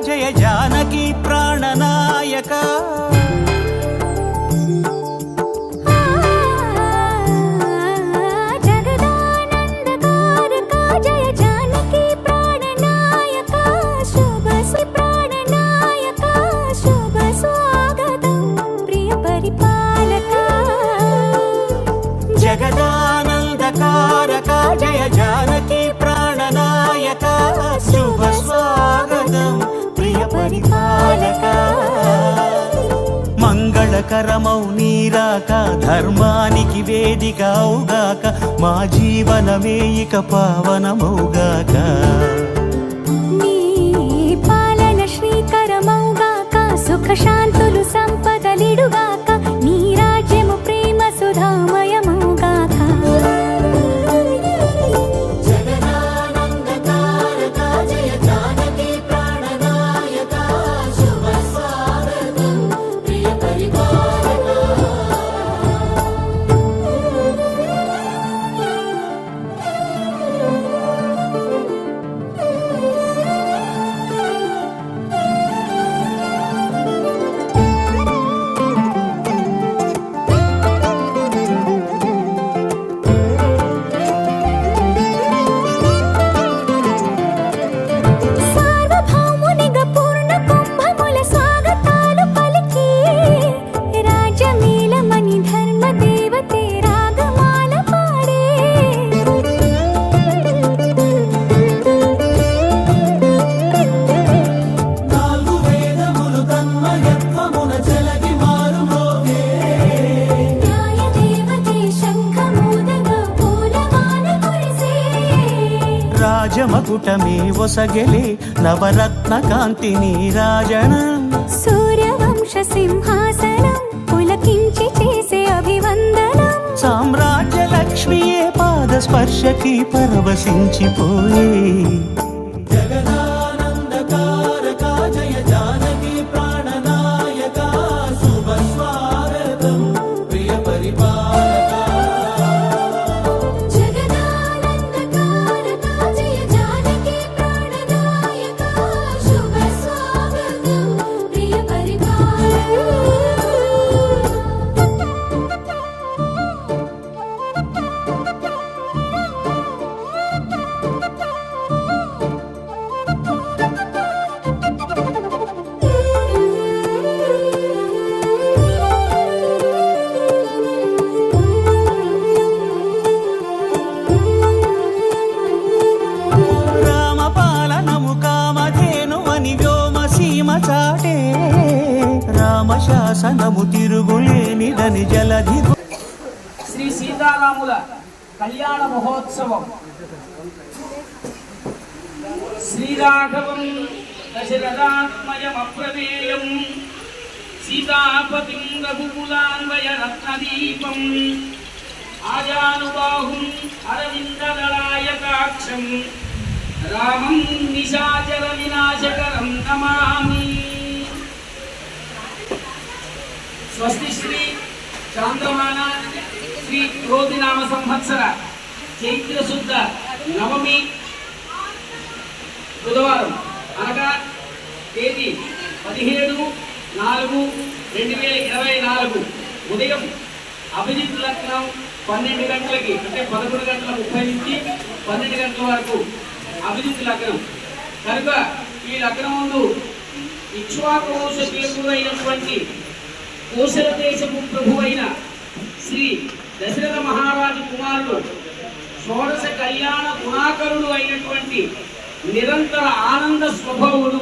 జయ జానకి ప్రాణనాయక జగదానందకారక జయ జానకి ప్రాణనాయక శుభ ప్రాణనాయక శుభ స్వాగతం ప్రియ పరిపాలక జగదానందకారక జయ జానకి ప్రాణనాయక శుభ స్వాగతం ప్రియ పరిపాలక మంగళకరమౌ నీరాక ధర్మానికి వేదిక అవుగాక మా జీవనమే ఇక పావనమౌగాక నీ పాలన శ్రీకరమౌగాక సుఖ శాంతులు సంపదలిడుగాక నీ రాజ్యము ప్రేమ సుధామయమౌగాక రాజమకుటమే ఒసగెలే నవరత్న కాంతి నీరాజనం సూర్యవంశ సింహాసనం పులకించి చేసే అభివందనం సామ్రాజ్య లక్ష్మియే పాద స్పర్శకి పరవశించిపోయే జగదానందకారక జయ జానకి ప్రాణనాయక శుభ స్వాగతం ప్రియ పరిపాలక చాటే రామశాసనము తిరుగులేనిదని జలధి శ్రీ సీతారాముల కళ్యాణ మహోత్సవం శ్రీరాఘవం దశరథాత్మజమప్రమేయం సీతాపతిం రఘుకులాన్వయ రత్నదీపం ఆజానుబాహుం అరవిందదళాయతాక్షం రామం నిశాచర వినాశకరం నమామి. స్వస్తి శ్రీ చాంద్రమాన శ్రీ క్రోధినామ సంవత్సర చైత్ర శుద్ధ నవమి బుధవారం అనగా తేదీ 17/4/2024 ఉదయం అభిజిత్ లగ్నం 12 గంటలకి అంటే 11:30 నుంచి 12 గంటల వరకు అభిజిత్ లగ్నం కనుక ఈ లగ్నం ముందు ఇక్ష్వాకు వంశీయులకు అయినటువంటి కోశల దేశపు ప్రభు అయిన శ్రీ దశరథ మహారాజు కుమారుడు షోడశ కళ్యాణ గుణాకరుడు అయినటువంటి నిరంతర ఆనంద స్వభావుడు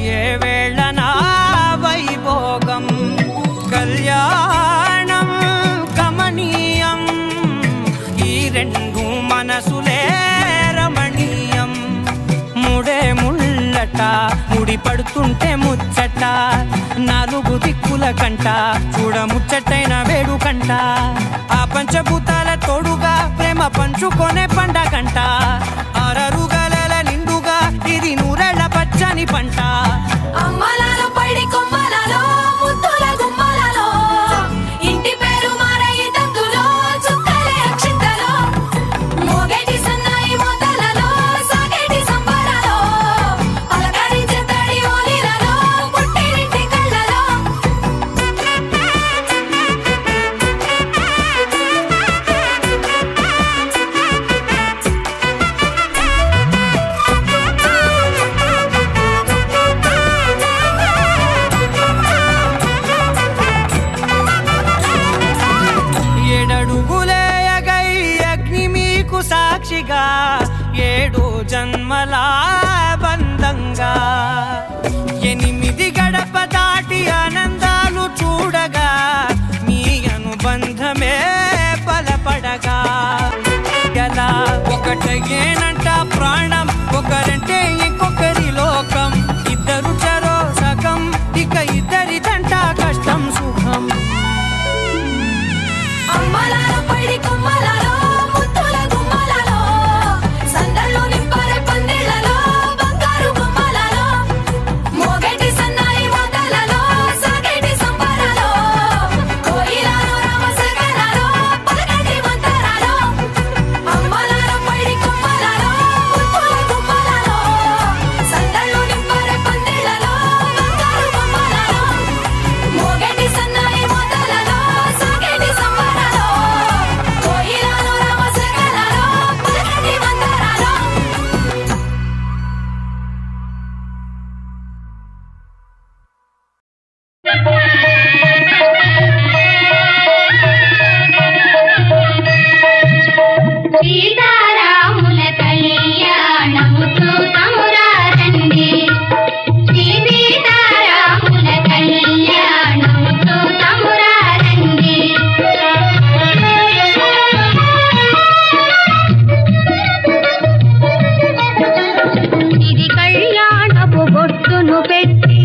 అయ్యే వేళ నా వైభోగం కళ్యాణం కమనీయం ఈ రెండు మనసులే రమణీయం ముడే ముళ్ళట ముడి పడుతుంటే ముచ్చట నాలుగు దిక్కుల కంట చూడ ముచ్చటైన వేడుకంట ఆ పంచభూతాల తోడుగా ప్రేమ పంచుకొనే పండగంట ఆరరుగల నిండుగా ఇది నూరెళ్ళ పచ్చని పంట అమ్మలాలో పడి కొమ్మలలో ముద్దుల గుమ్మలలో ఇంటి పేరు మారయి తంతులో చుక్కలే అక్షింతలో మోగేటి సన్నాయి మోతలలో సాగేటి సంబరాలో పలకరించే తడి ఓలిలలో పుట్టినింటి కళ్ళలో ఏడడుగులేయగై అగ్ని మీకు సాక్షిగా 7 జన్మల బంధంగా 8 గడప దాటి ఆనందాలు చూడగా మీ అనుబంధమే బలపడగా ఎలా ఒకటేనంట ప్రాణం ఒకరంటే ఇంకొకరి లోకం ఇద్దరు చరో సగం ఇక ఇద్దరిదంట కష్టం సుఖం అమ్మలాలో పడి కొమ్మలలో ముద్దుల గుమ్మలలో సందళ్ళు నింపరే పందిళ్ళలో బంగారు గుమ్మలలో మోగేటి సన్నాయి మోతలలో సాగేటి సంబరాలో కోయిలలో రామసగనాలో పలకటి మంతరాలో అమ్మలాలో పడి కొమ్మలలో ముద్దుల గుమ్మలలో సందళ్ళు నింపరే పందిళ్ళలో బంగారు గుమ్మలలో మోగేటి సన్నాయి మోతలలో సాగేటి సంబరాలో కోయిలలో రామసగనాలో పలకటి మంతరాలో సీతారాముల కళ్యాణము చూతమురా రండి శ్రీ సీతారాముల కళ్యాణము చూతమురా రండి ఇది కళ్యాణపు బొట్టును పెట్టి